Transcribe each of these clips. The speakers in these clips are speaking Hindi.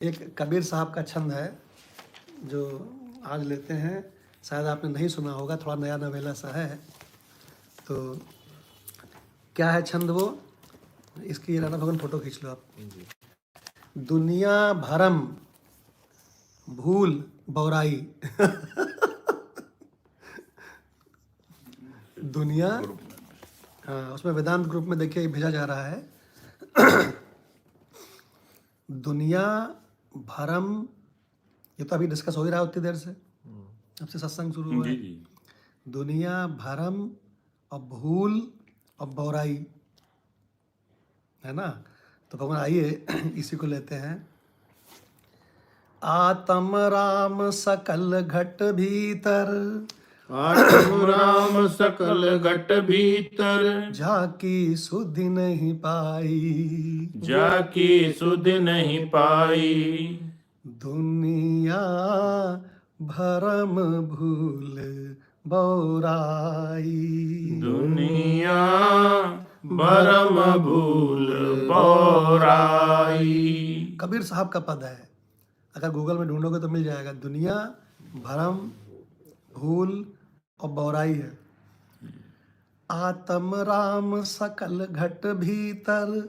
एक कबीर साहब का छंद है जो आज लेते हैं। शायद आपने नहीं सुना होगा, थोड़ा नया नवेला सा है। तो क्या है छंद वो, इसकी राणा भगवान फोटो खींच लो आप। दुनिया भरम भूल बौराई दुनिया, हाँ उसमें वेदांत ग्रुप में देखिए भेजा जा रहा है। दुनिया भरम, ये तो अभी डिस्कस हो ही रहा है उतनी देर से, जब से सत्संग शुरू हुआ है। दुनिया भरम और भूल और बौराई है ना। तो भगवान आइए इसी को लेते हैं। आत्म राम सकल घट भीतर, आत्म राम सकल घट भीतर, झाकी सुधि नहीं पाई, जाकी सुध नहीं पाई। दुनिया भरम भूल बौराई, दुनिया भरम भूल बौराई। कबीर साहब का पद है, अगर गूगल में ढूंढोगे तो मिल जाएगा। दुनिया भरम भूल और बौराई है। आत्म राम सकल घट भीतर,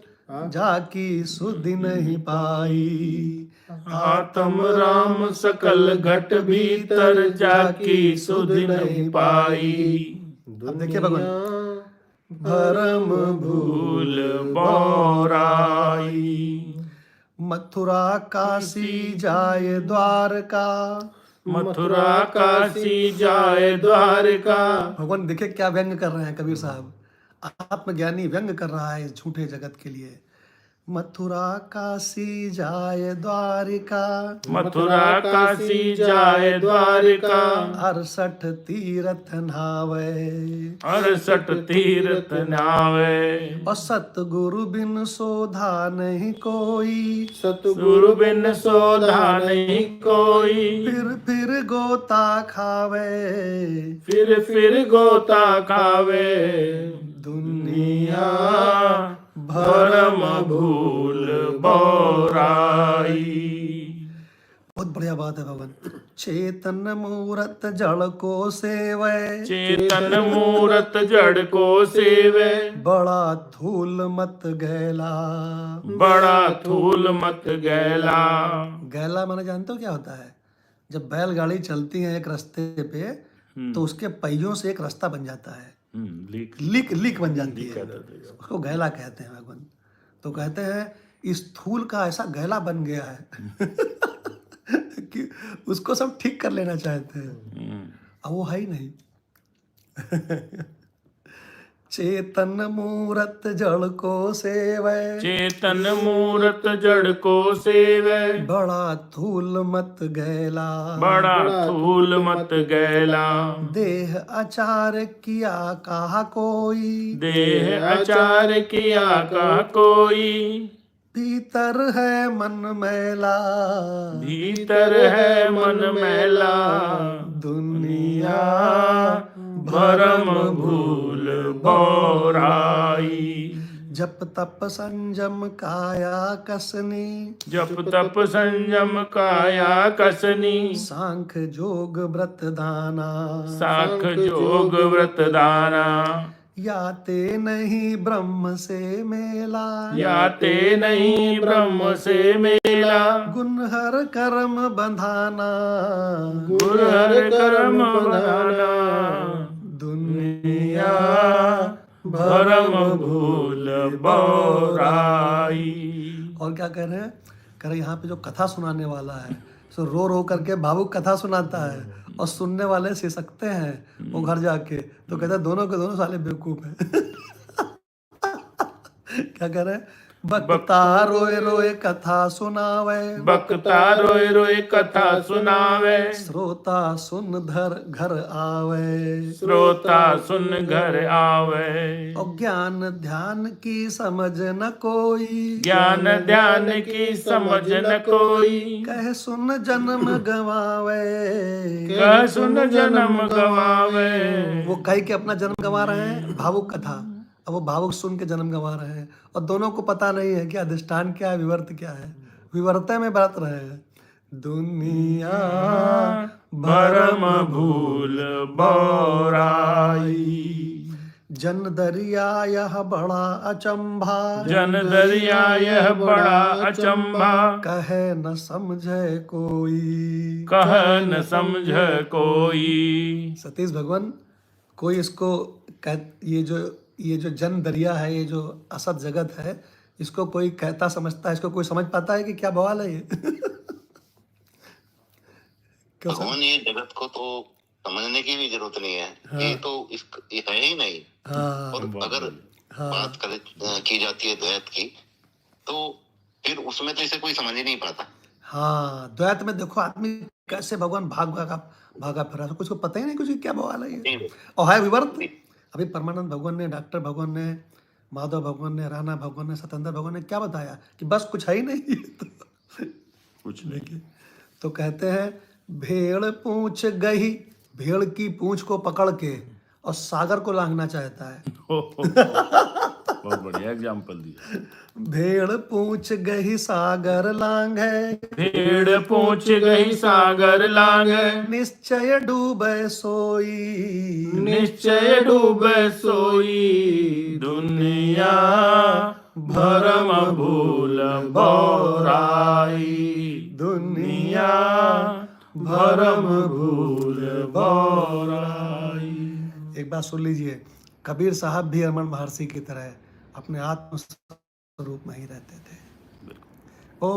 जाकी सुधि नहीं पाई। आत्म राम सकल घट भीतर, जाकी सुध नहीं पाई। अब देखिए भगवान, भरम भूल बौराई। मथुरा काशी जाए द्वारका, मथुरा काशी जाए द्वारका। भगवान देखिए क्या व्यंग कर रहे हैं कबीर साहब। आत्मज्ञानी व्यंग कर रहा है इस झूठे जगत के लिए। मथुरा काशी जाए द्वारिका, मथुरा काशी जाए द्वारिका। 68 तीरथ नावे, 68 तीर्थ नावे। और सतगुरु बिन सोधा नहीं कोई, सतगुरु बिन सोधा नहीं कोई। फिर गोता खावे, फिर गोता खावे। दुनिया भरम भूल बौराई। बहुत बढ़िया बात है भगवान। चेतन मूरत जड़ को सेवे, चेतन मूरत जड़ को सेवे। बड़ा धूल मत गैला, बड़ा धूल मत गैला। गैला माने जानते हो क्या होता है? जब बैलगाड़ी चलती है एक रास्ते पे तो उसके पहियों से एक रास्ता बन जाता है, लीक बन जाती है, उसको गैला कहते हैं भगवान। तो कहते हैं इस धूल का ऐसा गैला बन गया है कि उसको सब ठीक कर लेना चाहते हैं, अब वो है ही नहीं। चेतन मूरत जड़ को सेवे, चेतन मूरत जड़ को सेवे। बड़ा धूल मत गैला, बड़ा धूल मत गैला। देह आचार किया कहा कोई, देह आचार किया का कोई। भीतर है मन मैला, भीतर है मन मैला। दुनिया भरम भूल बौराई। जप तप संजम काया कसनी, जप तप संयम काया कसनी। सांख जोग व्रत दाना, साख जोग व्रत दाना। याते नहीं ब्रह्म से मेला, याते नहीं ब्रह्म से मेला। गुनहर कर्म बंधाना, गुर हर कर्म बंधाना। दुनिया भरम भूल बौराई। और क्या कह रहे हैं? कह रहे यहाँ पे जो कथा सुनाने वाला है सो रो रो करके भावुक कथा सुनाता है, और सुनने वाले सिसकते हैं वो घर जाके, तो कहते हैं दोनों के दोनों साले बेवकूफ हैं। क्या कह रहे हैं? बक्ता रोए रोए कथा सुनावे, बक्ता रोए रोए कथा सुनावे। श्रोता सुन धर घर आवे, श्रोता सुन घर आवे। और ज्ञान ध्यान की समझ न कोई, ज्ञान ध्यान की समझ न कोई। कह सुन जन्म गवावे, कह सुन जन्म गवावे। वो कह के अपना जन्म गवा रहे हैं भावुक कथा, अब वो भावुक सुन के जन्म गवा रहे हैं, और दोनों को पता नहीं है कि अधिष्ठान क्या है विवर्त क्या है। विवर्त में बरत रहे हैं। दुनिया भरम भूल बौराई, जन दरिया यह बड़ा अचंभा, जन दरिया यह बड़ा अचंभा, कहे न समझे कोई, कह न समझ कोई। सतीश भगवान कोई इसको ये जो जन दरिया है, ये जो असत जगत है, इसको कोई कहता समझता है, इसको कोई समझ पाता है कि क्या बवाल है ये? क्या सर? भगवान ये जगत को तो समझने की भी जरूरत नहीं है। ये तो ये है ही नहीं। हाँ और अगर बात की जाती है द्वैत की, तो फिर उसमें तो इसे कोई समझ ही नहीं पाता। हाँ, द्वैत में देखो आदमी कैसे भगवान भागा फिरा, कुछ को पता ही नहीं कुछ क्या बवाल है ये। और है विवर्त। अभी परमानंद भगवान ने, डॉक्टर भगवान ने, माधव भगवान ने, राणा भगवान ने, सत्येंद्र भगवान ने क्या बताया कि बस कुछ है ही नहीं। तो कुछ नहीं। तो कहते हैं भेड़ पूंछ गई, भेड़ की पूंछ को पकड़ के और सागर को लांघना चाहता है। बहुत बढ़िया एग्जाम्पल दिया। भेड़ पूंछ गई सागर लांघे, भेड़ पूंछ गई सागर लांघे, निश्चय डूबे सोई, निश्चय डूबे सोई। दुनिया भरम भूल बौराई, दुनिया भरम भूल बौराई। एक बात सुन लीजिए, कबीर साहब भी रमन महर्षि की तरह अपने आत्म स्वरूप में ही रहते थे। ओ